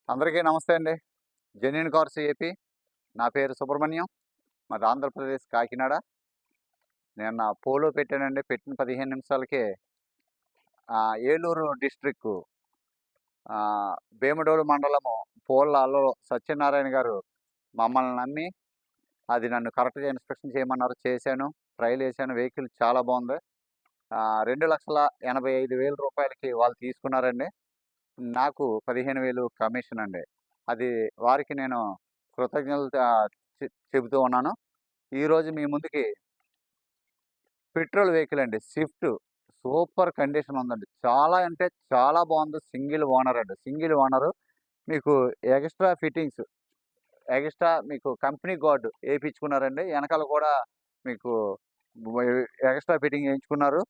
అందరికీ నమస్తే అండి. Genuine cars AP. నా పేరు సుబ్రహ్మణ్యం. మాది ఆంధ్రప్రదేశ్ కాకినాడ. నేను నా పోలో పెట్టానండి. పెట్టిన 15 నిమిషాలకే ఏలూరు డిస్ట్రిక్కు భీమడోలు మండలము పోల్లాలో సత్యనారాయణ గారు మమ్మల్ని నమ్మి అది నన్ను కరెక్ట్‌గా ఇన్స్‌పెక్షన్ చేయమన్నారు. చేశాను. ట్రైల్ ఏశాను. వెహికల్ చాలా బాగుంది. 2,85,000 రూపాయలకి వాళ్ళు తీసుకున్నారండి. నాకు 15,000 కమిషన్ అండి. అది వారికి నేను కృతజ్ఞతలు చెబుతూ ఉన్నాను. ఈరోజు మీ ముందుకి పెట్రోల్ వెహికల్ అండి. స్విఫ్ట్ సూపర్ కండిషన్ ఉందండి. చాలా అంటే చాలా బాగుంది. సింగిల్ ఓనర్ అండి. Single owner. మీకు ఎక్స్ట్రా ఫిట్టింగ్స్, మీకు కంపెనీ గార్డు ఏపించుకున్నారండి. వెనకాల కూడా మీకు ఎక్స్ట్రా ఫిట్టింగ్ వేయించుకున్నారు.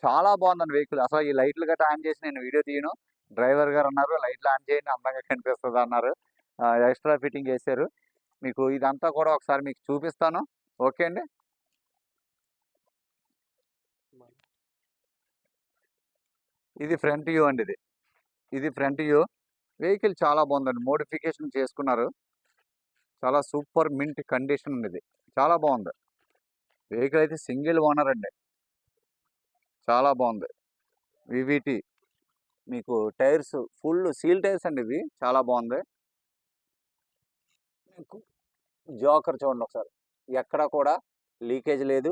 చాలా బాగుందండి వెహికల్. అసలు ఈ లైట్లు గట్రా ఆన్ చేసి నేను వీడియో తీయను. డ్రైవర్ గారు అన్నారు లైట్లు ఆన్ చేయండి అందంగా కనిపిస్తుంది అన్నారు. ఎక్స్ట్రా ఫిట్టింగ్ వేశారు. మీకు ఇదంతా కూడా ఒకసారి మీకు చూపిస్తాను. ఓకే అండి. ఇది ఫ్రంట్ వ్యూ అండి. ఇది ఫ్రంట్ వ్యూ. వెహికల్ చాలా బాగుందండి. మోడిఫికేషన్ చేసుకున్నారు. చాలా సూపర్ మింట్ కండిషన్ ఉంది. ఇది చాలా బాగుంది. వెహికల్ అయితే సింగిల్ ఓనర్ అండి. చాలా బాగుంది. వివిటి మీకు టైర్స్ ఫుల్ సీల్ టైర్స్ అండి. ఇవి చాలా బాగుంది. మీకు జోకర్ చూడండి ఒకసారి. ఎక్కడ కూడా లీకేజ్ లేదు.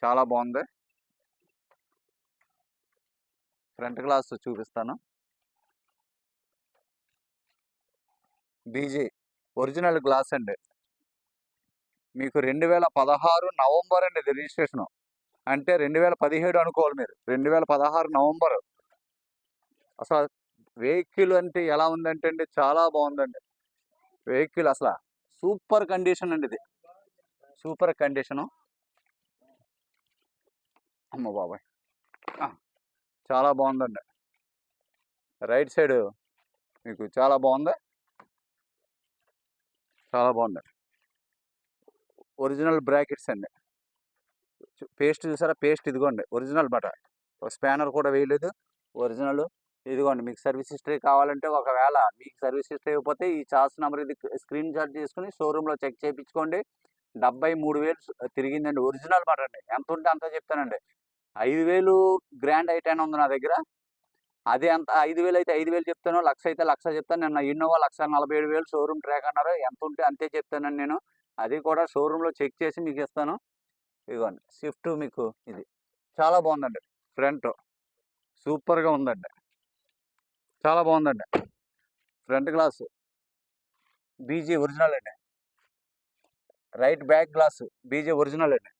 చాలా బాగుంది. ఫ్రంట్ గ్లాస్ చూపిస్తాను. బీజీ ఒరిజినల్ గ్లాస్ అండి. మీకు 2016 నవంబర్ అండి ఇది రిజిస్ట్రేషను. అంటే 2017 అనుకోవాలి మీరు. 2016 నవంబర్. అసలు వెహికల్ అంటే ఎలా ఉందంటే అండి చాలా బాగుందండి. వెహికల్ అసలు సూపర్ కండిషన్ అండి. ఇది సూపర్ కండిషను. అమ్మ బాబాయ్, చాలా బాగుందండి. రైట్ సైడ్ మీకు చాలా బాగుంది. చాలా బాగుంది. ఒరిజినల్ బ్రాకెట్స్ అండి. పేస్ట్ చూసారా? పేస్ట్ ఇదిగోండి ఒరిజినల్ బట. స్పానర్ కూడా వేయలేదు. ఒరిజినల్ ఇదిగోండి. మీకు సర్వీస్ హిస్టరీ కావాలంటే ఒకవేళ మీకు సర్వీస్ హిస్టరీ ఇవ్వకపోతే ఈ చార్జ్ నెంబర్ ఇది స్క్రీన్ షాట్ తీసుకుని షోరూంలో చెక్ చేయించుకోండి. 73,000 తిరిగిందండి. ఒరిజినల్ బట అండి. ఎంత ఉంటే అంత చెప్తానండి. 5,000 గ్రాండ్ ఐటైనా ఉంది నా దగ్గర. అదే అంత 5,000 అయితే 5,000 చెప్తాను. 1,00,000 అయితే 1,00,000 చెప్తాను. నిన్న ఇన్నోవా 1,47,000 షోరూమ్ ట్రాక్ అన్నారు. ఎంత ఉంటే అంతే చెప్తానండి నేను. అది కూడా షోరూంలో చెక్ చేసి మీకు ఇస్తాను. ఇదిగోండి స్విఫ్ట్ మీకు ఇది చాలా బాగుందండి. ఫ్రంట్ సూపర్గా ఉందండి. చాలా బాగుందండి. ఫ్రంట్ గ్లాస్ బీజీ ఒరిజినల్ అండి. రైట్ బ్యాక్ గ్లాస్ బీజీ ఒరిజినల్ అండి.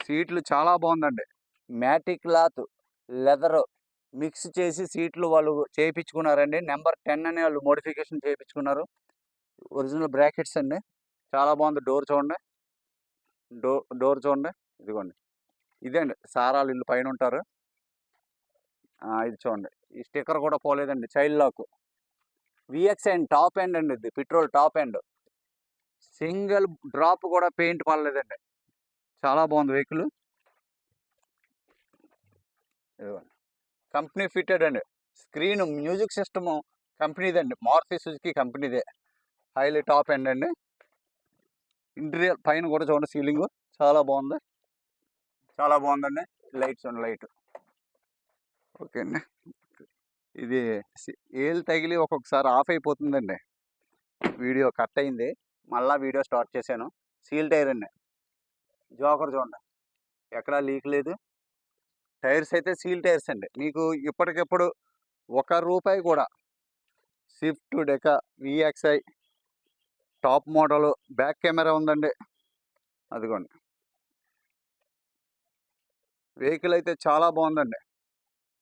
సీట్లు చాలా బాగుందండి. మ్యాటిక్ క్లాత్ లెదర్ మిక్స్ చేసి సీట్లు వాళ్ళు చేయించుకున్నారండి. నెంబర్ 10 అని వాళ్ళు మోడిఫికేషన్ చేయించుకున్నారు. ఒరిజినల్ బ్రాకెట్స్ అండి. చాలా బాగుంది. డోర్ చూడండి. డోర్ చూడండి. ఇదిగోండి ఇదే అండి. సారాలు ఇల్లు పైన ఉంటారు. ఇది చూడండి. ఈ స్టిక్కర్ కూడా పోలేదండి. Child lock VX and top end అండి. ఇది petrol top end. Single drop కూడా పెయింట్ పడలేదండి. చాలా బాగుంది వెహికల్. కంపెనీ ఫిట్టెడ్ అండి. స్క్రీన్ మ్యూజిక్ సిస్టము కంపెనీదండి. మారుతి సుజుకి కంపెనీదే. హైలీ టాప్ ఎండ్ అండి. ఇంటీరియర్ పైన కూడా చూడండి. సీలింగ్ చాలా బాగుంది. చాలా బాగుందండి. లైట్స్ అండి. లైట్ ఓకే అండి. ఇది ఏలు తగిలి ఒక్కొక్కసారి ఆఫ్ అయిపోతుందండి. వీడియో కట్ అయింది. మళ్ళీ వీడియో స్టార్ట్ చేశాను. సీల్ టైర్ అండి. జోకర్ చూడండి. ఎక్కడా లీక్ లేదు. టైర్స్ అయితే సీల్ టైర్స్ అండి. మీకు ఇప్పటికిప్పుడు ₹1 కూడా స్విఫ్ట్ డెకా VXI top model back camera ఉందండి. అదిగోండి. వెహికల్ అయితే చాలా బాగుందండి.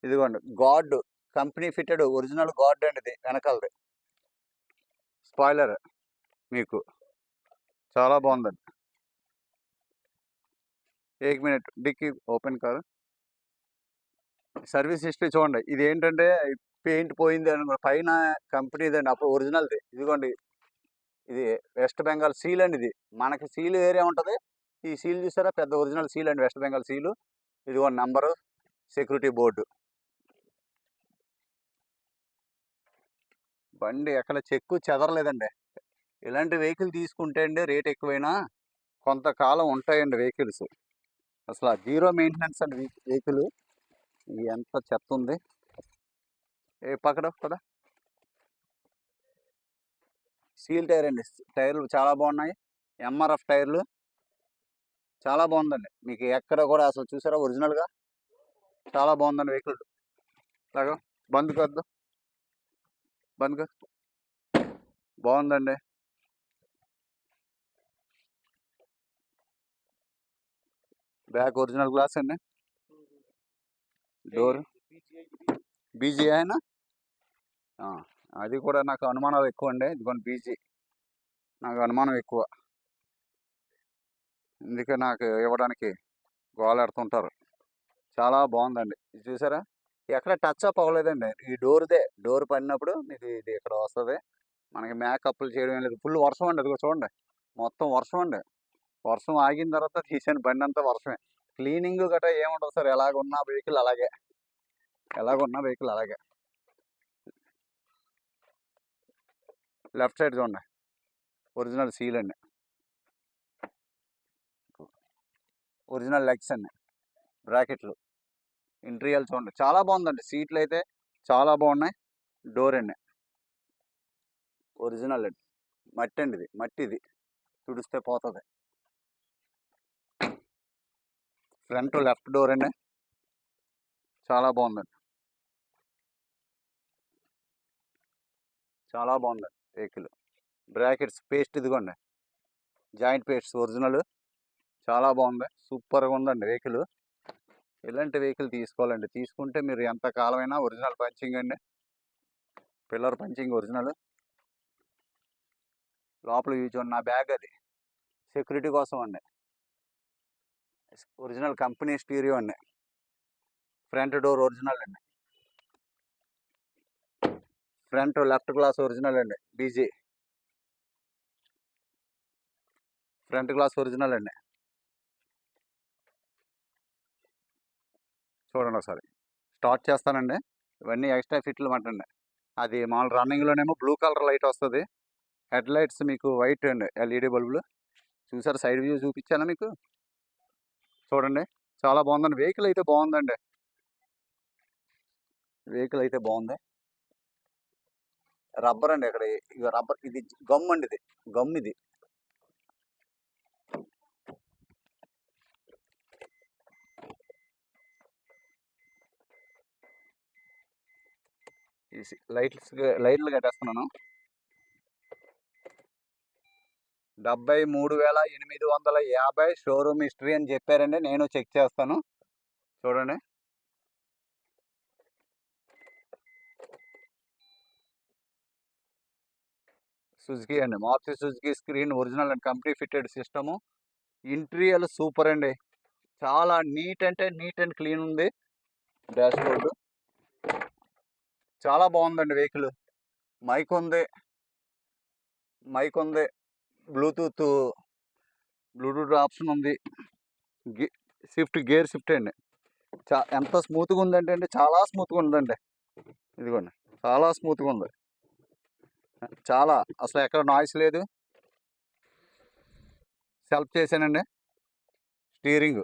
ఇదిగోండి guard company fitted original guard అండి. ఇది వెనకాలది స్పాయిలర్ మీకు చాలా బాగుందండి. 1 minute dicky open car. Service history చూడండి. ఇది ఏంటంటే పెయింట్ పోయింది అని పైన కంపెనీదండి. అప్పుడు ఒరిజినల్ది. ఇదిగోండి ఇది వెస్ట్ బెంగాల్ సీల్ అండి. ఇది మనకి సీల్ ఏరియా ఉంటుంది. ఈ సీల్ చూసారా? పెద్ద ఒరిజినల్ సీల్ అండి. West Bengal seal. ఇదిగోండి నంబరు సెక్యూరిటీ బోర్డు. బండి ఎక్కడ చెక్కు చెదరలేదండి. ఇలాంటి వెహికల్ తీసుకుంటే అండి రేట్ ఎక్కువైనా కొంతకాలం ఉంటాయండి వెహికల్స్. అసలు జీరో మెయింటెనెన్స్ అండి వెహికల్. ఎంత చెత్త ఉంది. పక్కన కదా స్టీల్ టైర్ అండి. టైర్లు చాలా బాగున్నాయి. ఎంఆర్ఎఫ్ టైర్లు చాలా బాగుందండి. మీకు ఎక్కడ కూడా అసలు చూసారా ఒరిజినల్గా చాలా బాగుందండి వెహికల్. లాగా బంద్ కద్దు బంద్ కద్ బాగుందండి. బ్యాక్ ఒరిజినల్ గ్లాస్ అండి. డోర్ బీజీ అయినా అది కూడా నాకు అనుమానాలు ఎక్కువ అండి. ఇదిగోండి బీజీ, నాకు అనుమానం ఎక్కువ. అందుకే నాకు ఇవ్వడానికి గోలాడుతుంటారు. చాలా బాగుందండి. ఇది చూసారా ఎక్కడ టచ్ అప్ అవ్వలేదండి. ఈ డోర్ పడినప్పుడు మీకు ఇది ఇక్కడ వస్తుంది. మనకి మేకప్లు చేయడం లేదు. ఫుల్ వర్షం అండి. అదిగో చూడండి మొత్తం వర్షం అండి. వర్షం ఆగిన తర్వాత తీసాను బండి అంతా వర్షమే. క్లీనింగ్ గట్రా ఏముండదు సార్. ఎలాగున్న వెహికల్ అలాగే. లెఫ్ట్ సైడ్ చూడండి ఒరిజినల్ సీల్ అండి. ఒరిజినల్ లెగ్స్ అండి. బ్రాకెట్లు ఇంటీరియల్ చూడండి చాలా బాగుందండి. సీట్లు అయితే చాలా బాగున్నాయి. డోర్ అండి ఒరిజినల్ అండి. మట్టి అండి. ఇది మట్టి. ఇది తుడిస్తే పోతుంది. ఫ్రంట్ లెఫ్ట్ డోర్ అండి. చాలా బాగుందండి. చాలా బాగుందండి వెహికల్. బ్రాకెట్స్ పేస్ట్ ఇదిగోండి. Joint paste original. చాలా బాగుంది. సూపర్గా ఉందండి వెహికల్. ఇలాంటి వెహికల్ తీసుకోవాలండి. తీసుకుంటే మీరు ఎంత కాలమైనా ఒరిజినల్ పంచింగ్ అండి. Pillar punching original. లోపల యూజ్ ఉన్న బ్యాగ్ అది సెక్యూరిటీ కోసం అండి. ఒరిజినల్ కంపెనీ స్టీరియో అండి. ఫ్రంట్ డోర్ ఒరిజినల్ అండి. ఫ్రంట్ లెఫ్ట్ గ్లాస్ ఒరిజినల్ అండి. బీజీ ఫ్రంట్ గ్లాస్ ఒరిజినల్ అండి. చూడండి ఒకసారి స్టార్ట్ చేస్తానండి. ఇవన్నీ ఎక్స్ట్రా ఫిట్లు అంటండి. అది మామూలు రన్నింగ్లోనేమో బ్లూ కలర్ లైట్ వస్తుంది. హెడ్ లైట్స్ మీకు వైట్ అండి. ఎల్ఈడి బల్బులు. చూసారు సైడ్ వ్యూ చూపించానా మీకు. చూడండి చాలా బాగుందండి. వెహికల్ అయితే బాగుందండి. వెహికల్ అయితే బాగుంది. రబ్బర్ అండి. ఇక్కడ ఇక రబ్బర్ ఇది గమ్ అండి. ఇది గమ్. ఇది లైట్లు కట్టేస్తున్నాను. 73,850 షోరూమ్ హిస్టరీ అని చెప్పారండి. నేను చెక్ చేస్తాను. చూడండి సుజుకి అండి. Maruti Suzuki screen original and company fitted system. Interior super అండి. చాలా నీట్ అంటే నీట్ అండ్ క్లీన్ ఉంది. డాష్ బోర్డు చాలా బాగుందండి వెహికల్. మైక్ ఉంది. బ్లూటూత్ ఆప్షన్ ఉంది. గేర్ షిఫ్ట్ అండి. ఎంత స్మూత్గా ఉందంటే అండి చాలా స్మూత్గా ఉందండి. ఇదిగోండి చాలా స్మూత్గా ఉంది. చాలా అసలు ఎక్కడ నాయిస్ లేదు. సెల్ఫ్ చేశానండి. స్టీరింగ్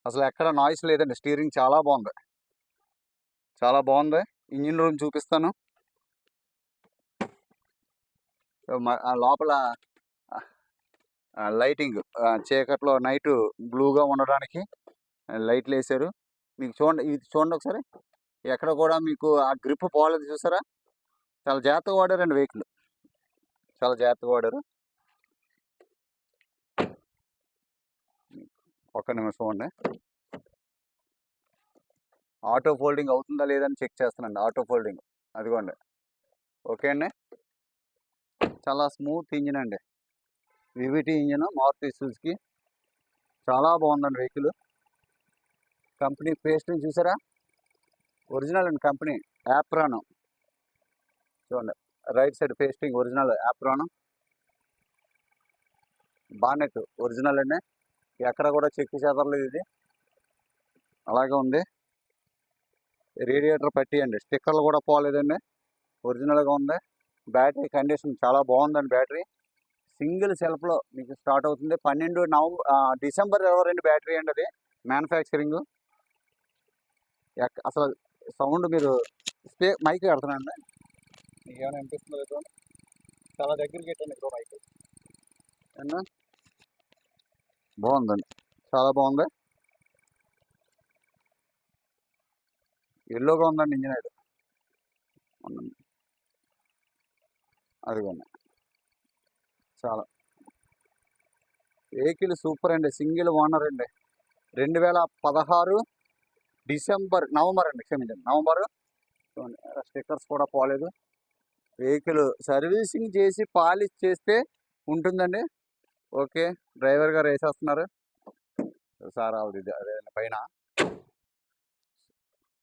అసలు ఎక్కడ నాయిస్ లేదండి. స్టీరింగ్ చాలా బాగుంది. ఇంజిన్ రూమ్ చూపిస్తాను. లోపల లైటింగ్ చీకట్లో నైట్ బ్లూగా ఉండడానికి లైట్లు వేసారు. మీకు చూడండి. ఇది చూడండి ఒకసారి. ఎక్కడ కూడా మీకు ఆ గ్రిప్ పోలేదు. చూసారా చాలా జాగ్రత్తగా వాడారండి వెహికల్. చాలా జాగ్రత్తగా వాడారు. ఒక్క నిమిషం అండి. ఆటో ఫోల్డింగ్ అవుతుందా లేదని చెక్ చేస్తానండి. ఆటో ఫోల్డింగ్ అదిగోండి. ఓకే అండి. చాలా స్మూత్ ఇంజిన్ అండి. VVT engine Maruti Suzuki. చాలా బాగుందండి వెహికల్. కంపెనీ పేస్టింగ్ చూసారా ఒరిజినల్ అండి. కంపెనీ యాప్రాన్ చూడండి. Right side pasting original apron. Bonnet original అండి. ఎక్కడ కూడా చెక్కు చెదరలేదు. ఇది అలాగే ఉంది. రేడియేటర్ పట్టి అండి. స్టిక్కర్లు కూడా పోలేదండి. ఒరిజినల్గా ఉంది. బ్యాటరీ కండిషన్ చాలా బాగుందండి. బ్యాటరీ సింగిల్ సెల్ఫ్లో మీకు స్టార్ట్ అవుతుంది. 12 డిసెంబర్ 22 బ్యాటరీ అండి. అది మ్యానుఫ్యాక్చరింగ్. అసలు సౌండ్ మీరు మైక్ పెడుతున్నాండి, మీకు ఏమైనా అనిపిస్తుందో లేదో చాలా దగ్గరికి పెట్టండి ఇప్పుడు మైక్. ఏమన్నా బాగుందండి, చాలా బాగుంది. ఎల్లోగా ఉందండి ఇంజిన్ అయితే. అదిగోండి, చాలా వెహికల్ సూపర్ అండి. సింగిల్ ఓనర్ అండి. 2016 నవంబర్ అండి, క్షమించండి, నవంబర్. స్టిక్కర్స్ కూడా పోలేదు. వెహికల్ సర్వీసింగ్ చేసి పాలిష్ చేస్తే ఉంటుందండి. ఓకే, డ్రైవర్ గారు వేసేస్తున్నారు సార్. ఆవిడ అదే పైన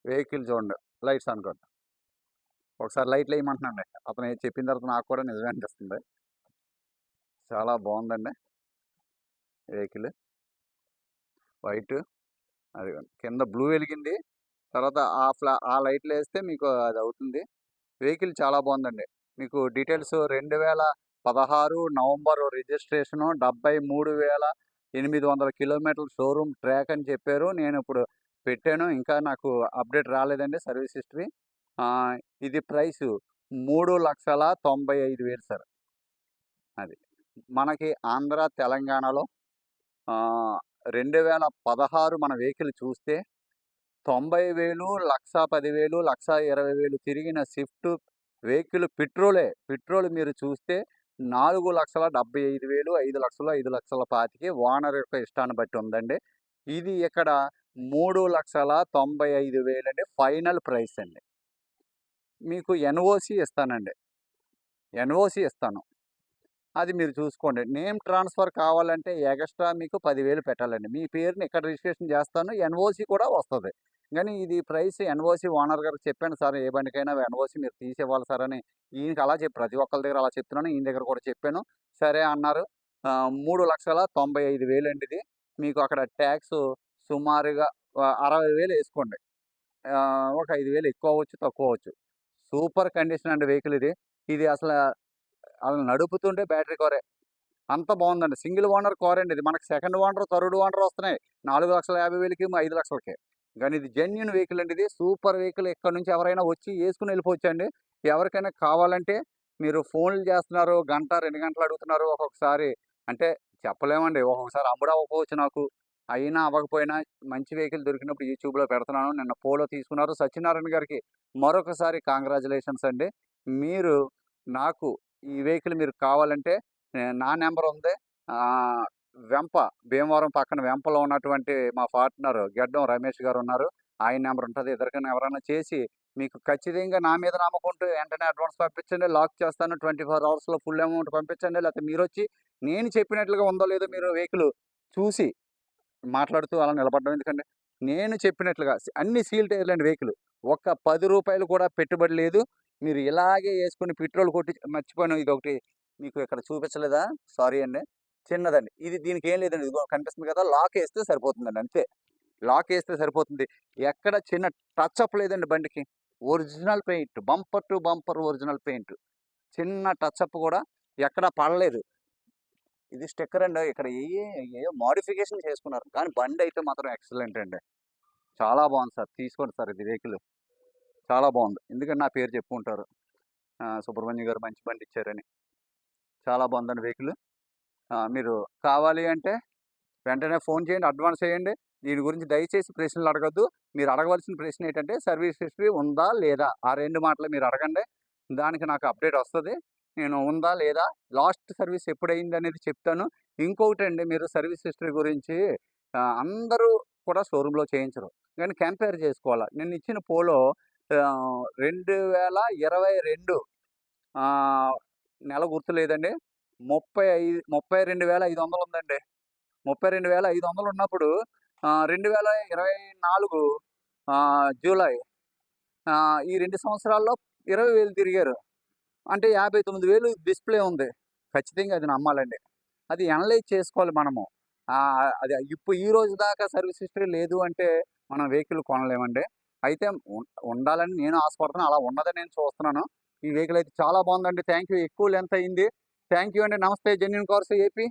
వెహికల్ చూడండి. లైట్స్ అనుకోండి, ఒకసారి లైట్లు వేయమంటున్నాండి. అతను చెప్పిన తర్వాత నాకు కూడా నిజమే అనిపిస్తుంది. చాలా బాగుందండి వెహికల్. వైట్, అది కింద బ్లూ వెలిగింది. తర్వాత ఆ లైట్లు వేస్తే మీకు అది అవుతుంది. వెహికల్ చాలా బాగుందండి. మీకు డీటెయిల్స్ 2016 నవంబర్ రిజిస్ట్రేషను, 73,800 కిలోమీటర్ల షోరూమ్ ట్రాక్ అని చెప్పారు. నేను ఇప్పుడు పెట్టాను, ఇంకా నాకు అప్డేట్ రాలేదండి సర్వీస్ హిస్టరీ. ఇది ప్రైస్ 3,95,000 సార్. అది మనకి ఆంధ్ర తెలంగాణలో 2016 మన వెహికల్ చూస్తే 90,000, 1,10,000, 1,20,000 తిరిగిన స్విఫ్ట్ వెహికల్ పెట్రోల్ మీరు చూస్తే 4,75,000, 5,00,000, 5,25,000 ఓనర్ యొక్క ఇష్టాన్ని బట్టి ఉందండి. ఇది ఇక్కడ 3,95,000 అండి, ఫైనల్ ప్రైస్ అండి. మీకు ఎన్ఓసి ఇస్తానండి, ఎన్ఓసి ఇస్తాను. అది మీరు చూసుకోండి. నేమ్ ట్రాన్స్ఫర్ కావాలంటే ఎక్స్ట్రా మీకు 10,000 పెట్టాలండి. మీ పేరుని ఇక్కడ రిజిస్ట్రేషన్ చేస్తాను, ఎన్ఓసి కూడా వస్తుంది. కానీ ఇది ప్రైస్ ఎన్ఓసి ఓనర్ గారికి చెప్పాను సార్, ఏ బండికైనా ఎన్ఓసి మీరు తీసివ్వాలి సార్ అని. ఈయనకి అలా ప్రతి ఒక్కరి దగ్గర అలా చెప్తున్నాను, ఈయన దగ్గర కూడా చెప్పాను. సరే అన్నారు. 3,95,000 అండి ఇది. మీకు అక్కడ ట్యాక్స్ సుమారుగా 60,000 వేసుకోండి. ఒక 5,000 ఎక్కువ అవ్వచ్చు, తక్కువ అవ్వచ్చు. సూపర్ కండిషన్ అండి వెహికల్ ఇది. ఇది అసలు నడుపుతుంటే బ్యాటరీ కారే, అంత బాగుందండి. సింగిల్ ఓనర్ కార్ అండి ఇది. మనకి సెకండ్ ఓనర్, థర్డ్ ఓనర్ వస్తున్నాయి 4,50,000కి, 5,00,000కి. కానీ ఇది జెన్యున్ వెహికల్ అండి. ఇది సూపర్ వెహికల్. ఇక్కడ నుంచి ఎవరైనా వచ్చి వేసుకుని వెళ్ళిపోవచ్చండి. ఎవరికైనా కావాలంటే మీరు ఫోన్లు చేస్తున్నారు, గంట 2 గంటలు అడుగుతున్నారు. ఒక్కొక్కసారి అంటే చెప్పలేమండి, ఒక్కొక్కసారి అమ్ముడు అవ్వకపోవచ్చు నాకు. అయినా అవ్వకపోయినా మంచి వెహికల్ దొరికినప్పుడు యూట్యూబ్లో పెడుతున్నాను. నిన్న పోలో తీసుకున్నారు. సత్యనారాయణ గారికి మరొకసారి కాంగ్రాచులేషన్స్ అండి. మీరు నాకు ఈ వెహికల్ మీరు కావాలంటే నా నెంబర్ ఉంది. భీమవరం పక్కన వెంపలో ఉన్నటువంటి మా పార్ట్నర్ గెడ్డం రమేష్ గారు ఉన్నారు, ఆయన నెంబర్ ఉంటుంది. ఎదురికైనా ఎవరైనా చేసి మీకు ఖచ్చితంగా నా మీద నమ్మకుంటూ వెంటనే అడ్వాన్స్ పంపించండి, లాక్ చేస్తాను. 24 అవర్స్లో ఫుల్ అమౌంట్ పంపించండి. లేకపోతే మీరు వచ్చి నేను చెప్పినట్లుగా ఉందో లేదో మీరు వెహికల్ చూసి మాట్లాడుతూ అలా నిలబడడం. ఎందుకంటే నేను చెప్పినట్లుగా అన్ని సీల్ టైర్లండి వెహికల్. ఒక్క 10 రూపాయలు కూడా పెట్టుబడి లేదు. మీరు ఇలాగే వేసుకుని పెట్రోల్ కొట్టి మర్చిపోయాను. ఇది ఒకటి మీకు ఇక్కడ చూపించలేదా, సారీ అండి, చిన్నదండి. ఇది దీనికి ఏం లేదండి, ఇదిగో కనిపిస్తుంది కదా, లాక్ వేస్తే సరిపోతుందండి, అంతే. లాక్ వేస్తే సరిపోతుంది. ఎక్కడ చిన్న టచ్అప్ లేదండి బండికి. Original paint, bumper to bumper original paint. చిన్న టచ్అప్ కూడా ఎక్కడ పడలేదు. ఇది స్టిక్కర్ అండి, ఇక్కడ ఏ మోడిఫికేషన్ చేసుకున్నారు. కానీ బండి అయితే మాత్రం ఎక్సలెంట్ అండి, చాలా బాగుంది సార్. తీసుకోండి సార్, ఇది వెహికల్ చాలా బాగుంది. ఎందుకంటే నా పేరు చెప్పుకుంటారు, సుబ్రహ్మణ్యం గారు మంచి బండి ఇచ్చారని. చాలా బాగుందండి వెహికల్. మీరు కావాలి అంటే వెంటనే ఫోన్ చేయండి, అడ్వాన్స్ చేయండి. దీని గురించి దయచేసి ప్రశ్నలు అడగద్దు. మీరు అడగవలసిన ప్రశ్న ఏంటంటే సర్వీస్ హిస్టరీ ఉందా లేదా, ఆ 2 మాటలు మీరు అడగండి. దానికి నాకు అప్డేట్ వస్తుంది. నేను ఉందా లేదా, లాస్ట్ సర్వీస్ ఎప్పుడైంది అనేది చెప్తాను. ఇంకొకటి అండి, మీరు సర్వీస్ హిస్టరీ గురించి అందరూ కూడా షోరూంలో చేయించరు, కానీ కంపేర్ చేసుకోవాలి. నేను ఇచ్చిన పోలో 2022 నెల గుర్తు లేదండి, 32,500 ఉందండి. 32,500 ఉన్నప్పుడు 2024 జూలై, ఈ 2 సంవత్సరాల్లో 20,000 తిరిగారు. అంటే 59,000 డిస్ప్లే ఉంది. ఖచ్చితంగా అది నమ్మాలండి. అది అనలైజ్ చేసుకోవాలి మనము. అది ఇప్పుడు ఈ రోజు దాకా సర్వీస్ హిస్టరీ లేదు అంటే మనం వెహికల్ కొనలేమండి. అయితే ఉండాలని నేను ఆశపడుతున్నాను, అలా ఉన్నదని నేను చూస్తున్నాను. ఈ వెహికల్ అయితే చాలా బాగుందండి. Thank you. ఎక్కువ లెంత్ అయింది. థ్యాంక్ యూ అండి. నమస్తే జెన్యూన్ కార్స్ ఏపీ.